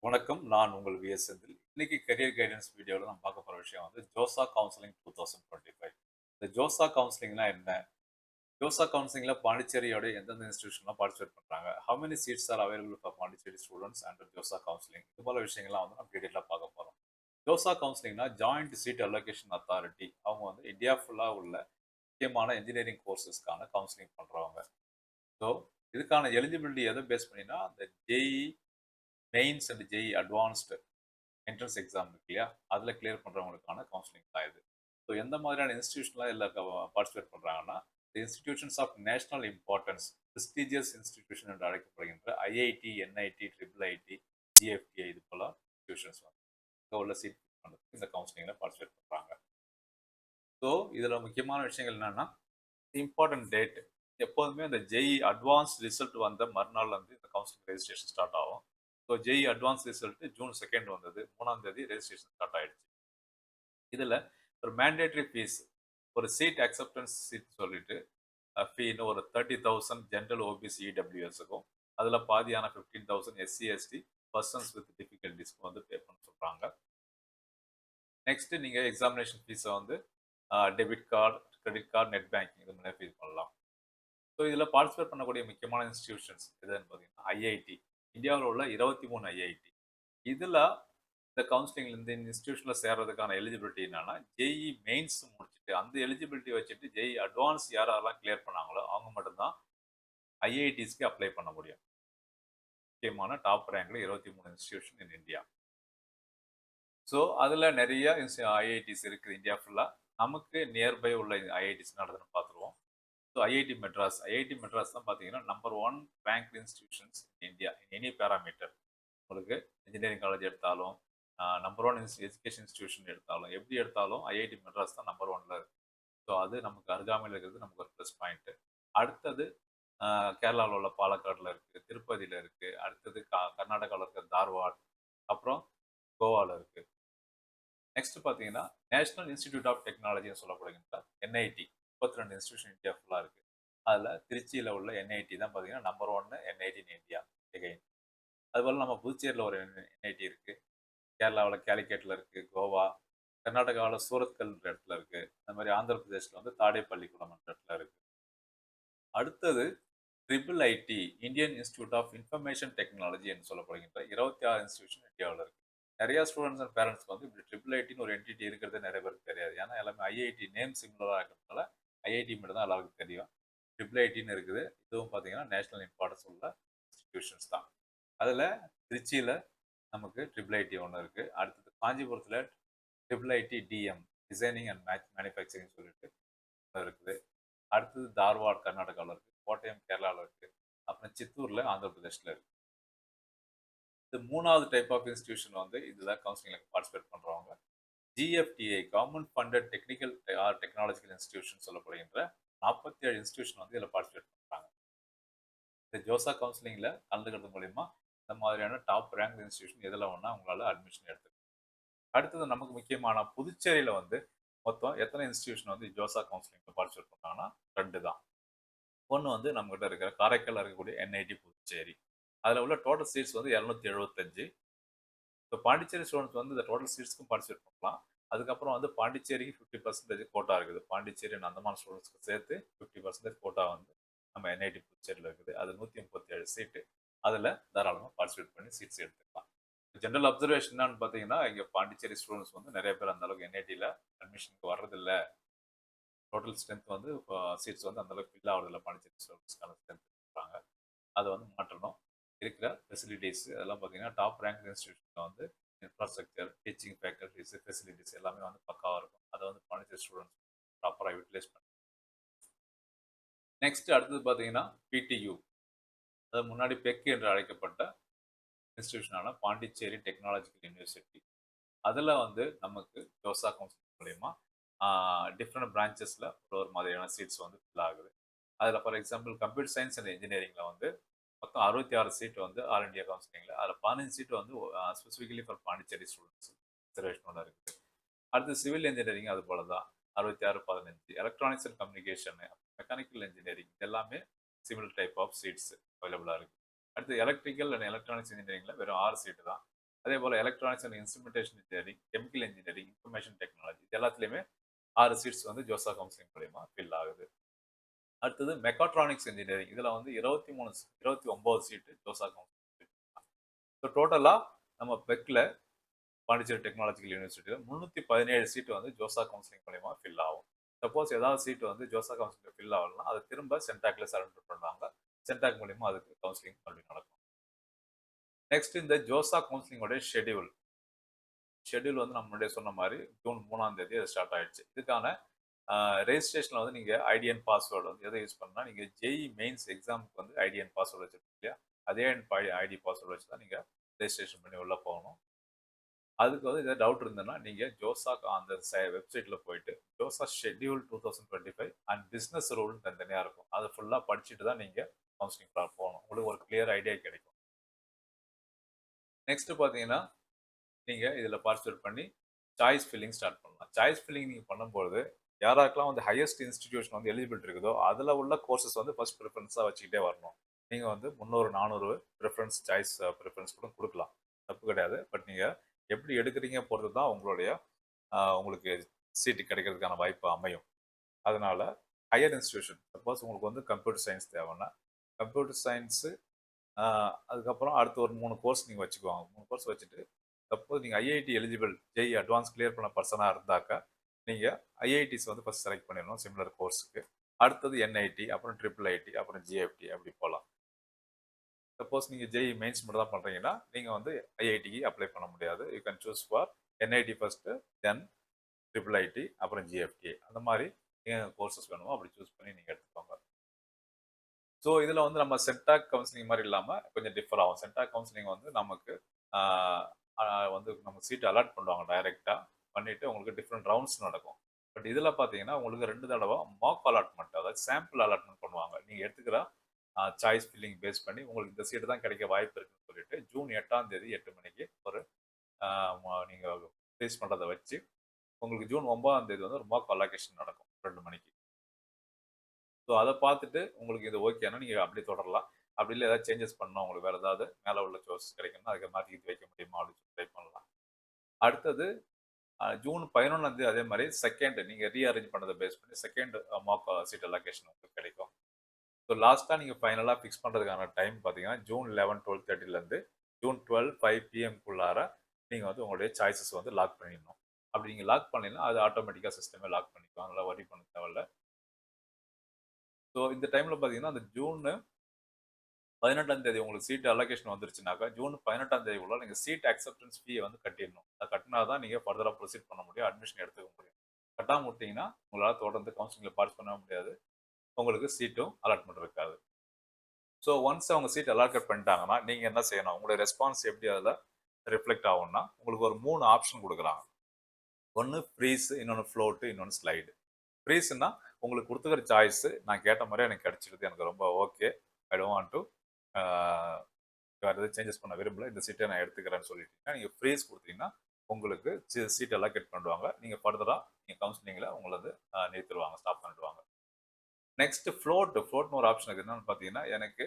வணக்கம். நான் உங்கள் விஎஸ் செந்தில். இன்னைக்கு கரியர் கைடன்ஸ் வீடியோல நம்ம பார்க்க போற விஷயம் வந்து ஜோசா கவுன்சிலிங் 2025. இந்த ஜோசா கவுன்சிலிங்னா என்ன? ஜோசா கவுன்சிலிங்ல பாண்டிச்சேரியோட எந்தெந்த இன்ஸ்டிடியூஷன்லாம் பார்ட்டிசிபேட் பண்றாங்க? How many seats are available for Pondicherry students under JoSAA counselling? இது போல விஷயங்கள்லாம் வந்து நம்ம டீடைலா பார்க்க போறோம். ஜோசா கவுன்சிலிங்னா ஜாயிண்ட் சீட் அலோகேஷன் அத்தாரிட்டி. அவங்க வந்து இந்தியா ஃபுல்லா உள்ள முக்கியமான இன்ஜினியரிங் கோர்சஸ்க்கான கவுன்சிலிங் பண்றவங்க. ஸோ இதுக்கான எலிஜிபிலிட்டி எதை பேஸ் பண்ணினா அந்த JEE mains and JEE advanced entrance exam இருக்கு இல்லையா? அதில கிளியர் பண்றவங்களுக்கான கவுன்சிலிங் தான் இது. ஸோ எந்த மாதிரியான இன்ஸ்டிடியூஷன்லாம் இதில பார்ட்டிசிபேட் பண்றாங்கன்னா, institutions of national importance, prestigious institution என்று அழைக்கப்படுகின்ற IIT, NIT, triple IT, GFTI இது போல இன்ஸ்டிடியூஷன்ஸ் வந்து இங்க உள்ள சீட் பண்றதுக்கு இந்த கவுன்சிலிங்ல பார்ட்டிசிபேட் பண்றாங்க. ஸோ இதில முக்கியமான விஷயங்கள் என்னன்னா, இம்பார்ட்டன்ட் டேட் எப்போதுமே அந்த ஜேஇ அட்வான்ஸ் ரிசல்ட் வந்த மறுநாள் வந்து இந்த கவுன்சிலிங் ரெஜிஸ்ட்ரேஷன் ஸ்டார்ட் ஆகும். So JE advance result June 2 வந்தது. 3ஆம் தேதி ரெஜிஸ்ட்ரேஷன் ஸ்டார்ட் ஆயிடுச்சு. இதுல ஒரு மேண்டேட்டரி ஃபீஸ் ஒரு சீட் அக்செப்டன்ஸ் சீட் சொல்லிட்டு ஃபீன்னு ஒரு 30,000 ஜென்ரல் ஓபிசி இடபிள்யூஎஸ்க்கும் அதுல பாதியான 15,000 எஸ்சி எஸ்டி பர்சன்ஸ் வித் டிஃபிகல்டிஸ்க்கு வந்து பே பண்ண சொல்றாங்க. நெக்ஸ்ட் நீங்க எக்ஸாமினேஷன் ஃபீஸை வந்து debit card, credit card, net banking இது மூலம் பே பண்ணலாம். ஸோ இதில் பார்ட்டிசிபேட் பண்ணக்கூடிய முக்கியமான இன்ஸ்டிடியூஷன்ஸ் எதுன்னு பார்த்தீங்கன்னா ஐஐடி. இந்தியாவில் உள்ள 23 ஐஐடி. இதில் இந்த கவுன்சிலிங்ல இந்த இன்ஸ்டிடியூஷனில் சேர்றதுக்கான எலிஜிபிலிட்டி என்னன்னா ஜேஇ மெயின்ஸ் முடிச்சுட்டு அந்த எலிஜிபிலிட்டி வச்சுட்டு ஜேஇ அட்வான்ஸ் யாரெல்லாம் கிளியர் பண்ணாங்களோ அவங்க மட்டும்தான் ஐஐடிஸ்க்கு அப்ளை பண்ண முடியும். முக்கியமான டாப் ரேங்க்ல 23 இன்ஸ்டிடியூஷன் இன் இந்தியா. ஸோ அதில் நிறைய ஐஐடிஸ் இருக்குது இந்தியா ஃபுல்லாக. நமக்கு நியர்பை உள்ள ஐஐடிஸ் நடத்துன்னு பார்த்துருவோம். ஸோ ஐஐடி மெட்ராஸ் தான் பார்த்தீங்கன்னா number 1 rank institutions in India in any parameter. உங்களுக்கு இன்ஜினியரிங் காலேஜ் எடுத்தாலும் நம்பர் 1 எஜுகேஷன் இன்ஸ்டிடியூஷன் எடுத்தாலும் எப்படி எடுத்தாலும் ஐஐடி மெட்ராஸ் தான் நம்பர் 1ல இருக்கு. ஸோ அது நமக்கு அருகாமையில் இருக்கிறது நமக்கு ஒரு ப்ளஸ் பாயிண்ட். அடுத்தது கேரளாவில் உள்ள பாலக்காடில் இருக்கு, திருப்பதியில் இருக்கு, அடுத்தது கர்நாடகாவில் இருக்கிற தார்வாட், அப்புறம் கோவாவில் இருக்கு. நெக்ஸ்ட் பார்த்தீங்கன்னா நேஷனல் இன்ஸ்டிடியூட் ஆஃப் டெக்னாலஜின்னு சொல்லப்படுகின்ற என்ஐடி 32 இன்ஸ்டிடியூஷன் இந்தியா ஃபுல்லாக இருக்கு. அதில் திருச்சியில் உள்ள என்ஐடி தான் பார்த்தீங்கன்னா number 1 NIT in India again. அதுபோல் நம்ம புதுச்சேரியில் ஒரு என்ஐடி இருக்கு, கேரளாவில் கேலிக்கேட்டில் இருக்கு, கோவா, கர்நாடகாவில் சூரத்கல்ன்ற இடத்துல இருக்கு, அந்த மாதிரி ஆந்திர பிரதேசில் வந்து தாடேப்பள்ளிக்குளம்ன்ற இடத்துல இருக்கு. அடுத்தது triple IT Indian Institute of Information Technology என்று சொல்லப்படுகின்ற 26 இன்ஸ்டிடியூஷன் இந்தியாவில் இருக்கு. நிறைய ஸ்டூடெண்ட்ஸ் அண்ட் பேரண்ட்ஸ்க்கு வந்து இப்படி ட்ரிபிள் ஐடின்னு ஒரு என்டிட்டி இருக்கிறது நிறைய பேருக்கு தெரியாது. ஏன்னா எல்லாமே ஐஐடி நேம் சிமிலராக இருக்கிறதுனால ஐஐடி மட்டும் தான் எல்லாருக்கும் தெரியும். ட்ரிபிள் ஐடின்னு இருக்குது. இதுவும் பார்த்தீங்கன்னா நேஷனல் இம்பார்ட்டன்ஸ் உள்ள இன்ஸ்டிடியூஷன்ஸ் தான். அதில் திருச்சியில் நமக்கு ட்ரிபிள் ஐடி ஒன்று இருக்குது. அடுத்தது காஞ்சிபுரத்தில் triple IT DM designing and manufacturing சொல்லிட்டு இருக்குது. அடுத்தது தார்வாட் கர்நாடகாவில் இருக்குது, கோட்டயம் கேரளாவில் இருக்குது, அப்புறம் சித்தூரில் ஆந்திர பிரதேஷில் இருக்குது. இது 3வது டைப் ஆஃப் இன்ஸ்டிடியூஷன் வந்து இதுதான் கவுன்சிலிங்கில் பார்ட்டிசிபேட் பண்ணுறவங்க. GFTI government funded technical or technological institution சொல்லப்படுகின்ற 47 இன்ஸ்டிடியூஷன் வந்து இதில் பார்ட்டிசிபேட் பண்ணுறாங்க. இந்த ஜோசா கவுன்சிலிங்கில் கலந்துக்கிறது மூலிமா இந்த மாதிரியான டாப் ரேங்க் இன்ஸ்டிடியூஷன் எதில் ஒன்றா உங்களால் அட்மிஷன் எடுத்துக்கலாம். அடுத்தது நமக்கு முக்கியமான புதுச்சேரியில் வந்து மொத்தம் எத்தனை இன்ஸ்டிடியூஷன் வந்து ஜோசா கவுன்சிலிங்கில் பார்ட்டிசிபேட் பண்ணுறாங்கன்னா 2 தான். ஒன்று வந்து நம்மகிட்ட இருக்கிற காரைக்காலில் இருக்கக்கூடிய என்ஐடி புதுச்சேரி. அதில் உள்ள டோட்டல் சீட்ஸ் வந்து 275. இப்போ பாண்டிச்சேரி ஸ்டூடெண்ட்ஸ் வந்து இந்த டோட்டல் சீட்ஸ்க்கும் பார்ட்டிசிபேட் பண்ணலாம். அதுக்கப்புறம் வந்து பாண்டிச்சேரிக்கு 50% கோட்டா இருக்குது. பாண்டிச்சேரி அந்தமான் ஸ்டூடெண்ட்ஸ்க்கு சேர்த்து 50% கோட்டா வந்து நம்ம என்ஐடி புதுச்சேரியில் இருக்குது. அது 137 சீட்டு. அதில் தாராளமாக பார்ட்டிசிபேட் பண்ணி சீட்ஸ் எடுத்துக்கலாம். ஜென்ரல் அப்சர்வேஷன் என்னன்னு பார்த்தீங்கன்னா, இங்கே பாண்டிச்சேரி ஸ்டூடெண்ட்ஸ் வந்து நிறைய பேர் அந்த அளவுக்கு என்ஐடியில் அட்மிஷனுக்கு வர்றதில்ல. டோட்டல் ஸ்ட்ரென்த் வந்து சீட்ஸ் வந்து அந்த அளவுக்கு ஃபில் ஆகுறதில்ல பாண்டிச்சேரி ஸ்டூடெண்ட்ஸ்க்கான ஸ்ட்ரென்த் சொல்றாங்க. அதை வந்து மாற்றணும். இருக்கிற ஃபெசிலிட்டிஸ் அதெல்லாம் பார்த்தீங்கன்னா டாப் ரேங்க் இன்ஸ்டிடியூஷனில் வந்து இன்ஃப்ராஸ்ட்ரக்சர், டீச்சிங் ஃபேக்கல்டிஸ், ஃபெசிலிட்டிஸ் எல்லாமே வந்து பக்காவாக இருக்கும். அதை வந்து பாண்டிச்சேரி ஸ்டூடெண்ட்ஸ் ப்ராப்பராக யூட்டிலைஸ் பண்ணி நெக்ஸ்ட் அடுத்தது பார்த்தீங்கன்னா பிடியு, அது முன்னாடி பெக் என்று அழைக்கப்பட்ட இன்ஸ்டிடியூஷனான பாண்டிச்சேரி டெக்னாலஜிக்கல் யூனிவர்சிட்டி. அதில் வந்து நமக்கு ஜோசா கவுன்சிலிங் மூலயமா டிஃப்ரெண்ட் பிரான்ச்சஸில் ஒரு மாதிரியான சீட்ஸ் வந்து ஃபில் ஆகுது. அதில் for example computer science and இன்ஜினியரிங்கில் வந்து மொத்தம் 66 சீட் வந்து ஆல் இண்டியா கவுன்சிலிங்கில். அதில் 15 சீட் வந்து ஸ்பெசிஃபிகலி ஃபார் பாண்டிச்சேரி ஸ்டூடெண்ட்ஸ் ரிசர்வேஷனோட இருக்குது. அடுத்து சிவில் இன்ஜினியரிங் அது போல தான் 66, 15. Electronics and communication, mechanical engineering எல்லாமே சிமிலர் டைப் ஆஃப் சீட்ஸ் அவைலபிளாக இருக்குது. அடுத்து எலக்ட்ரிக்கல் அண்ட் எலக்ட்ரானிக்ஸ் இன்ஜினியரிங்கில் வெறும் 6 சீட்டு தான். அதே போல் electronics and instrumentation engineering, chemical engineering, information technology இது எல்லாத்துலேயுமே 6 சீட்ஸ் வந்து ஜோசா கவுன்சிலிங் மூலியமா ஃபில் ஆகுது. அடுத்தது மெக்காட்ரானிக்ஸ் இன்ஜினியரிங் இதில் வந்து 29 சீட்டு ஜோசா கவுன்சிலிங். ஸோ டோட்டலாக நம்ம பெக்கில் பாண்டிச்சேரி டெக்னாலஜிக்கல் யூனிவர்சிட்டியில் 317 சீட்டு வந்து ஜோசா கவுன்சிலிங் மூலயமா ஃபில் ஆகும். சப்போஸ் ஏதாவது சீட்டு வந்து ஜோசா கவுன்சிலிங் ஃபில் ஆகலாம், அதை திரும்ப சென்டாக்ல சரண்டர் பண்ணுவாங்க. சென்டாக் மூலியமா அதுக்கு கவுன்சிலிங் மறுபடியும் நடக்கும். நெக்ஸ்ட் இந்த ஜோசா கவுன்சிலிங்கோட ஷெட்யூல் வந்து நம்ம முன்னாடியே சொன்ன மாதிரி ஜூன் 3ஆம் தேதி அது ஸ்டார்ட் ஆயிடுச்சு. இதுக்கான ரெஜிஸ்ட்ரேஷனில் வந்து நீங்கள் ஐடி அண்ட் பாஸ்வேர்டு வந்து எதை யூஸ் பண்ணால் நீங்கள் ஜெய் மெயின்ஸ் எக்ஸாமுக்கு வந்து ஐடி அண்ட் பாஸ்வேர்டு வச்சுருக்கீங்க இல்லையா, அதே ஐடி பாஸ்வேர்டு வச்சு தான் நீங்கள் ரெஜிஸ்ட்ரேஷன் பண்ணி உள்ளே போகணும். அதுக்கு வந்து ஏதாவது டவுட் இருந்ததுன்னா நீங்கள் ஜோசா அந்த வெப்சைட்டில் போயிட்டு ஜோசா ஷெட்யூல் 2025 அண்ட் பிஸ்னஸ் ரூல்னு தனித்தனியாக இருக்கும். அதை ஃபுல்லாக படிச்சுட்டு தான் நீங்கள் கவுன்சிலிங் போகணும். உங்களுக்கு ஒரு கிளியர் ஐடியா கிடைக்கும். நெக்ஸ்ட் பார்த்தீங்கன்னா நீங்கள் இதில் பார்ட்டிசிபேட் பண்ணி சாய்ஸ் ஃபில்லிங் ஸ்டார்ட் பண்ணலாம். சாய்ஸ் ஃபில்லிங் நீங்கள் பண்ணும்போது யாராக்கெல்லாம் வந்து ஹையஸ்ட் இன்ஸ்டிடியூஷன் வந்து எலிஜிபிலிட்டி இருக்குதோ அதில் உள்ள கோர்சஸ் வந்து ஃபர்ஸ்ட் ப்ரிஃபரன்ஸாக வச்சுக்கிட்டே வரணும். நீங்கள் வந்து 300-400 ப்ரிஃபரன்ஸ் சாய்ஸ் ப்ரிஃபரன்ஸ் கூட கொடுக்கலாம், தப்பு கிடையாது. பட் நீங்கள் எப்படி எடுக்கிறீங்க பொறுத்து தான் உங்களுக்கு சீட்டு கிடைக்கிறதுக்கான வாய்ப்பு அமையும். அதனால ஹையர் இன்ஸ்டிடியூஷன் சப்போஸ் உங்களுக்கு வந்து கம்ப்யூட்டர் சயின்ஸ் தேவைன்னா கம்ப்யூட்டர் சயின்ஸு அதுக்கப்புறம் அடுத்து ஒரு 3 கோர்ஸ் நீங்கள் வச்சுக்குவாங்க. 3 கோர்ஸ் வச்சுட்டு சப்போஸ் நீங்கள் IIT eligible Jai advance clear பண்ண பர்சனாக இருந்தாக்கா நீங்கள் ஐஐடிஸ் வந்து ஃபஸ்ட் செலக்ட் பண்ணிடணும் சிமிலர் கோர்ஸுக்கு. அடுத்தது என்ஐடி, அப்புறம் ட்ரிபிள் ஐடி, அப்புறம் ஜிஎஃப்டி அப்படி போகலாம். சப்போஸ் நீங்கள் ஜெய் மெயின்ஸ் மட்டும் தான் பண்ணுறீங்கன்னா நீங்கள் வந்து ஐஐடிக்கு அப்ளை பண்ண முடியாது. You can choose for NIT first, then triple ID, அப்புறம் ஜிஎஃப்டி. அந்த மாதிரி நீங்கள் கோர்சஸ் வேணுமோ அப்படி சூஸ் பண்ணி நீங்கள் எடுத்துக்கோங்க. ஸோ இதில் வந்து நம்ம சென்டாக் கவுன்சிலிங் மாதிரி இல்லாமல் கொஞ்சம் டிஃபர் ஆகும். சென்டாக் கவுன்சிலிங் வந்து நமக்கு வந்து நம்ம சீட் அலாட் பண்ணுவாங்க டைரெக்டாக பண்ணிவிட்டு உங்களுக்கு டிஃப்ரெண்ட் ரவுண்ட்ஸ் நடக்கும். பட் இதில் பார்த்தீங்கன்னா உங்களுக்கு 2 தடவை மாக் அலாட்மெண்ட், அதாவது சாம்பிள் அலாட்மெண்ட் பண்ணுவாங்க. நீங்கள் எடுத்துக்கிற சாய்ஸ் ஃபில்லிங் பேஸ் பண்ணி உங்களுக்கு இந்த சீட்டு தான் கிடைக்க வாய்ப்பு இருக்குன்னு சொல்லிட்டு ஜூன் 8ஆம் தேதி 8 மணிக்கு ஒரு நீங்கள் ஃபேஸ் பண்ணுறதை வச்சு உங்களுக்கு ஜூன் 9ஆம் தேதி வந்து ஒரு மாக் அலோகேஷன் நடக்கும் 2 மணிக்கு. ஸோ அதை பார்த்துட்டு உங்களுக்கு இது ஓகேன்னா நீங்கள் அப்படியே தொடரலாம். அப்படி இல்லை ஏதாவது சேஞ்சஸ் பண்ணணும், உங்களுக்கு வேறு ஏதாவது மேலே உள்ள சோர்ஸ் கிடைக்கணும்னா அதுக்கு மாற்றிக்கிட்டு வைக்க முடியுமா அப்படின்னு சொல்லி ட்ரை பண்ணலாம். அடுத்தது ஜூன் 11ஆம் தேதி அதே மாதிரி செகண்ட் நீங்கள் ரீஅரேஞ்ச் பண்ணதை பேஸ் பண்ணி செகண்ட் மாக் சீட் அலோகேஷன் உங்களுக்கு கிடைக்கும். ஸோ லாஸ்ட்டாக நீங்கள் ஃபைனலாக ஃபிக்ஸ் பண்ணுறதுக்கான டைம் பார்த்தீங்கன்னா ஜூன் 11, 12:30லேருந்து ஜூன் 12, 5 PM நீங்கள் வந்து உங்களுடைய சாய்ஸஸ் வந்து லாக் பண்ணிடணும். அப்படி நீங்கள் லாக் பண்ணிடலாம், அது ஆட்டோமேட்டிக்காக சிஸ்டமே லாக் பண்ணிக்கும், அதனால் வரி பண்ண தேவையில்ல. ஸோ இந்த டைமில் பார்த்தீங்கன்னா அந்த ஜூன் 18ஆம் தேதி உங்களுக்கு சீட் அலோகேஷன் வந்துருச்சுனாக்கா ஜூன் 18ஆம் தேதிக்குள்ள நீங்கள் சீட் அக்செப்டன்ஸ் ஃபீயை வந்து கட்டிடணும். அதை கட்டினா தான் நீங்கள் ஃபர்தராக ப்ரொசீட் பண்ண முடியும், அட்மிஷன் எடுத்துக்க முடியும். கட்டாமல் விட்டிங்கன்னா உங்களால் தொடர்ந்து கவுன்சிலிங்கில் பார்ட்டிசிபேட் பண்ண முடியாது, உங்களுக்கு சீட்டும் அலாட்மெண்ட் இருக்காது. ஸோ ஒன்ஸ் அவங்க சீட் அலாட்மெண்ட் பண்ணிட்டாங்கன்னா நீங்கள் என்ன செய்யணும், உங்களுடைய ரெஸ்பான்ஸ் எப்படி அதில் ரிஃப்ளெக்ட் ஆகும்னா உங்களுக்கு ஒரு 3 ஆப்ஷன் கொடுக்குறாங்க. ஒன்று ஃப்ரீஸ், இன்னொன்று ஃப்ளோட்டு, இன்னொன்று ஸ்லைடு. ஃப்ரீஸ்னா உங்களுக்கு கொடுத்துக்கிற சாய்ஸ் நான் கேட்ட மாதிரி எனக்கு கிடைச்சிடுது, எனக்கு ரொம்ப okay, I don't want to வேறு எதுவும் சேஞ்சஸ் பண்ண விரும்பல, இந்த சீட்டை நான் எடுத்துக்கிறேன்னு சொல்லிட்டீங்கன்னா நீங்கள் ஃப்ரீஸ் கொடுத்தீங்கன்னா உங்களுக்கு சீட் அலோகேட் பண்ணுவாங்க. நீங்கள் ஃபர்தராக நீங்கள் கவுன்சிலிங்கில் உங்களது நிறுத்திடுவாங்க, ஸ்டாப் பண்ணிடுவாங்க. நெக்ஸ்ட் ஃப்ளோட்னு ஒரு ஆப்ஷன் இருக்குது. என்னன்னு பார்த்தீங்கன்னா எனக்கு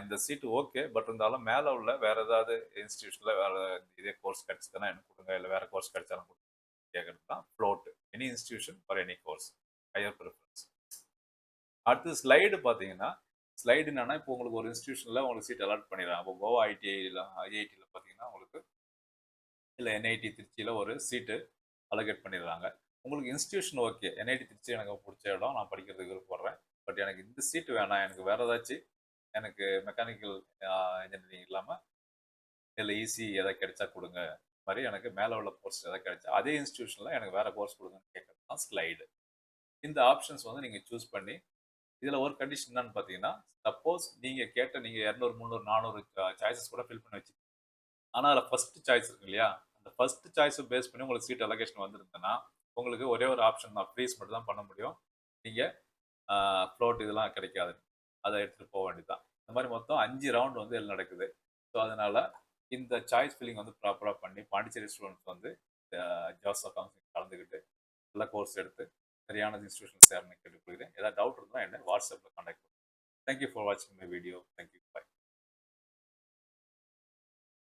இந்த சீட்டு ஓகே, பட் இருந்தாலும் மேலே உள்ள வேறு ஏதாவது இன்ஸ்டியூஷனில் வேறு இதே கோர்ஸ் கிடைச்சதுன்னா எனக்கு கொடுங்க, இல்லை வேறு கோர்ஸ் கிடைச்சாலும் கொடுங்க கேட்குறது தான் float. Any institution for any course, higher preference. அடுத்து ஸ்லைடு பார்த்தீங்கன்னா ஸ்லைடு என்னன்னா இப்போ உங்களுக்கு ஒரு இன்ஸ்டியூஷனில் உங்களுக்கு சீட் அலாட் பண்ணிடுறாங்க. இப்போ கோவா ஐஐடியில் பார்த்தீங்கன்னா உங்களுக்கு இல்லை என்ஐடி திருச்சியில் ஒரு சீட்டு அலோகேட் பண்ணிடுறாங்க. உங்களுக்கு இன்ஸ்டியூஷன் ஓகே, என்ஐடி திருச்சி எனக்கு பிடிச்ச இடம், நான் படிக்கிறதுக்கு விருப்பப்படுறேன், பட் எனக்கு இந்த சீட்டு வேணாம், எனக்கு வேறு ஏதாச்சும் எனக்கு மெக்கானிக்கல் இன்ஜினியரிங் இல்லாமல் இல்லை ஈஸி எதாவது கிடைச்சா கொடுங்க, மாதிரி எனக்கு மேலே உள்ள கோர்ஸ் எதாவது கிடைச்சா அதே இன்ஸ்டியூஷனில் எனக்கு வேறு கோர்ஸ் கொடுங்கன்னு கேட்குறது தான் ஸ்லைடு. இந்த ஆப்ஷன்ஸ் வந்து நீங்கள் சூஸ் பண்ணி இதில் ஒரு கண்டிஷன் என்னன்னு பார்த்தீங்கன்னா சப்போஸ் நீங்கள் கேட்ட நீங்கள் 200, 300, 400 சாய்ஸஸ் கூட ஃபில் பண்ணி வச்சு, ஆனால் அதில் ஃபஸ்ட்டு சாய்ஸ் இருக்கு இல்லையா, அந்த ஃபஸ்ட்டு சாய்ஸை பேஸ் பண்ணி உங்களுக்கு சீட் அலோகேஷன் வந்திருந்ததுன்னா உங்களுக்கு ஒரே ஒரு ஆப்ஷன் தான், ஃப்ரீஸ் மட்டும் தான் பண்ண முடியும். நீங்கள் ஃப்ளோட் இதெல்லாம் கிடைக்காது, அதை எடுத்துகிட்டு போக வேண்டியது தான். இந்த மாதிரி மொத்தம் 5 ரவுண்ட் வந்து எல்லாம் நடக்குது. ஸோ அதனால் இந்த சாய்ஸ் ஃபில்லிங் வந்து ப்ராப்பராக பண்ணி பாண்டிச்சேரி ஸ்டூடெண்ட்ஸ் வந்து ஜோசா கவுன்சிலிங் கலந்துக்கிட்டு நல்ல கோர்ஸ் எடுத்து சரியான இன்ஸ்டியூஷன் சேரணும்னு கேட்டுக்கொள்கிறேன். ஏதாவது டவுட் இருந்தால் என்ன வாட்ஸ்அப்பில் கான்டாக்ட் பண்ணுங்கள். தேங்க்யூ ஃபார் வாட்சிங் மை வீடியோ. Thank you, bye.